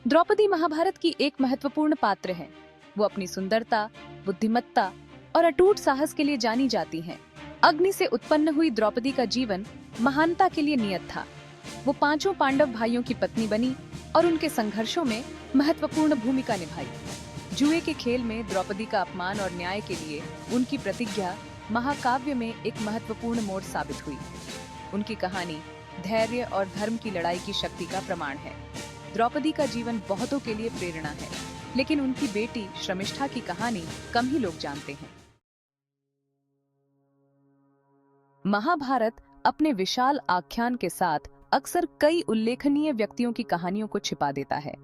द्रौपदी महाभारत की एक महत्वपूर्ण पात्र है। वो अपनी सुंदरता, बुद्धिमत्ता और अटूट साहस के लिए जानी जाती हैं। अग्नि से उत्पन्न हुई द्रौपदी का जीवन महानता के लिए नियत था। वो पांचों पांडव भाइयों की पत्नी बनी और उनके संघर्षों में महत्वपूर्ण भूमिका निभाई। जुए के खेल में द्रौपदी का अपमान और न्याय के लिए उनकी प्रतिज्ञा महाकाव्य में एक महत्वपूर्ण मोड़ साबित हुई। उनकी कहानी धैर्य और धर्म की लड़ाई की शक्ति का प्रमाण है। द्रौपदी का जीवन बहुतों के लिए प्रेरणा है, लेकिन उनकी बेटी शर्मिष्ठा की कहानी कम ही लोग जानते हैं। महाभारत अपने विशाल आख्यान के साथ अक्सर कई उल्लेखनीय व्यक्तियों की कहानियों को छिपा देता है।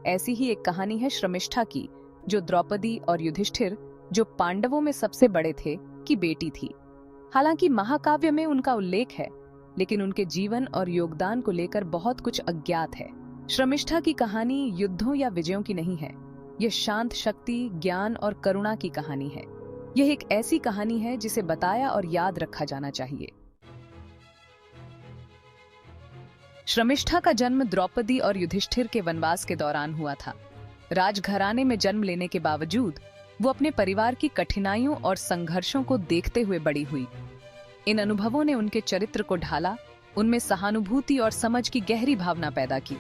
ऐसी ही एक कहानी है शर्मिष्ठा की, जो द्रौपदी और युधिष्ठिर, जो पांडवों में सबसे बड़े थे, की बेटी थी। हालांकि महाकाव्य में उनका उल्लेख है, लेकिन उनके जीवन और योगदान को लेकर बहुत कुछ अज्ञात है। शर्मिष्ठा की कहानी युद्धों या विजयों की नहीं है। यह शांत शक्ति, ज्ञान और करुणा की कहानी है। यह एक ऐसी कहानी है जिसे बताया और याद रखा जाना चाहिए। शर्मिष्ठा का जन्म द्रौपदी और युधिष्ठिर के वनवास के दौरान हुआ था। राजघराने में जन्म लेने के बावजूद वो अपने परिवार की कठिनाइयों और संघर्षों को देखते हुए बड़ी हुई। इन अनुभवों ने उनके चरित्र को ढाला, उनमें सहानुभूति और समझ की गहरी भावना पैदा की।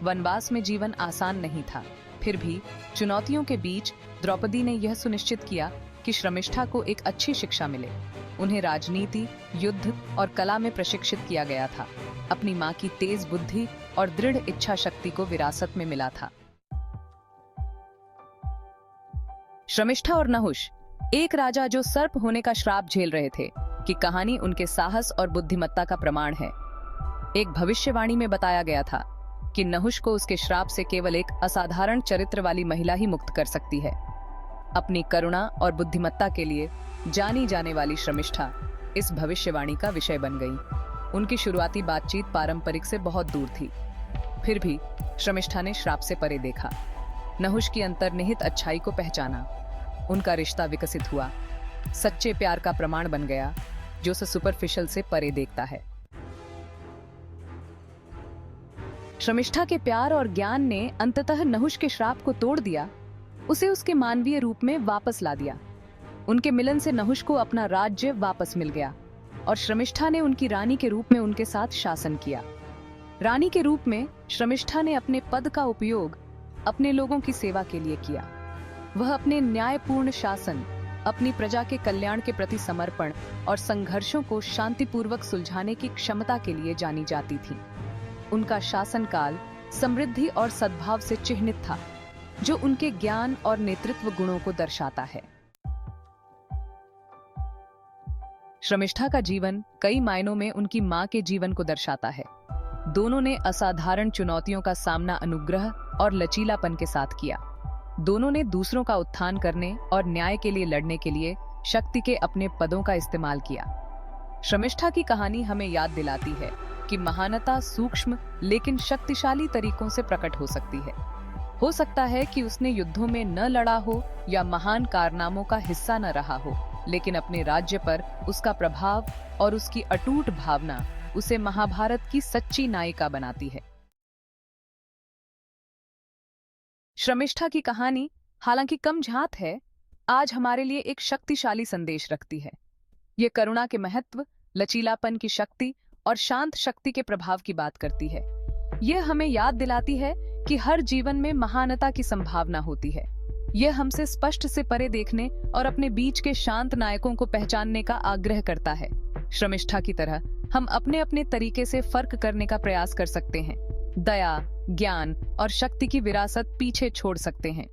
वनवास में जीवन आसान नहीं था, फिर भी चुनौतियों के बीच द्रौपदी ने यह सुनिश्चित किया कि शर्मिष्ठा को एक अच्छी शिक्षा मिले। उन्हें राजनीति, युद्ध और कला में प्रशिक्षित किया गया था। अपनी मां की तेज बुद्धि और दृढ़ इच्छा शक्ति को विरासत में मिला था। शर्मिष्ठा और नहुष, एक राजा जो सर्प होने का श्राप झेल रहे थे, की कहानी उनके साहस और बुद्धिमत्ता का प्रमाण है। एक भविष्यवाणी में बताया गया था कि नहुष को उसके श्राप से केवल एक असाधारण चरित्र वाली महिला ही मुक्त कर सकती है। अपनी करुणा और बुद्धिमत्ता के लिए जानी जाने वाली शर्मिष्ठा इस भविष्यवाणी का विषय बन गई। उनकी शुरुआती बातचीत पारंपरिक से बहुत दूर थी, फिर भी शर्मिष्ठा ने श्राप से परे देखा, नहुष की अंतर्निहित अच्छाई को पहचाना। उनका रिश्ता विकसित हुआ, सच्चे प्यार का प्रमाण बन गया, जो सुपरफिशियल से परे देखता है। शर्मिष्ठा के प्यार और ज्ञान ने अंततः नहुष के श्राप को तोड़ दिया, उसे उसके मानवीय रूप में वापस ला दिया। उनके मिलन से नहुष को अपना राज्य वापस मिल गया और शर्मिष्ठा ने उनकी रानी के रूप में उनके साथ शासन किया। रानी के रूप में शर्मिष्ठा ने अपने पद का उपयोग अपने लोगों की सेवा के लिए किया। वह अपने न्यायपूर्ण शासन, अपनी प्रजा के कल्याण के प्रति समर्पण और संघर्षों को शांतिपूर्वक सुलझाने की क्षमता के लिए जानी जाती थी। उनका शासनकाल समृद्धि और सद्भाव से चिह्नित था, जो उनके ज्ञान और नेतृत्व गुणों को दर्शाता है। शर्मिष्ठा का जीवन कई मायनों में उनकी मां के जीवन को दर्शाता है। दोनों ने असाधारण चुनौतियों का सामना अनुग्रह और लचीलापन के साथ किया। दोनों ने दूसरों का उत्थान करने और न्याय के लिए लड़ने के लिए शक्ति के अपने पदों का इस्तेमाल किया। शर्मिष्ठा की कहानी हमें याद दिलाती है कि महानता सूक्ष्म लेकिन शक्तिशाली तरीकों से प्रकट हो सकती है। हो सकता है कि उसने युद्धों में न लड़ा हो या महान कारनामों का हिस्सा न रहा हो, लेकिन अपने राज्य पर उसका प्रभाव और उसकी अटूट भावना उसे महाभारत की सच्ची नायिका बनाती है। शर्मिष्ठा की कहानी हालांकि कम झात है, आज हमारे लिए एक शक्तिशाली संदेश रखती है। ये करुणा के महत्व, लचीलापन की शक्ति और शांत शक्ति के प्रभाव की बात करती है। यह हमें याद दिलाती है कि हर जीवन में महानता की संभावना होती है। यह हमसे स्पष्ट से परे देखने और अपने बीच के शांत नायकों को पहचानने का आग्रह करता है। शर्मिष्ठा की तरह हम अपने अपने तरीके से फर्क करने का प्रयास कर सकते हैं, दया, ज्ञान और शक्ति की विरासत पीछे छोड़ सकते हैं।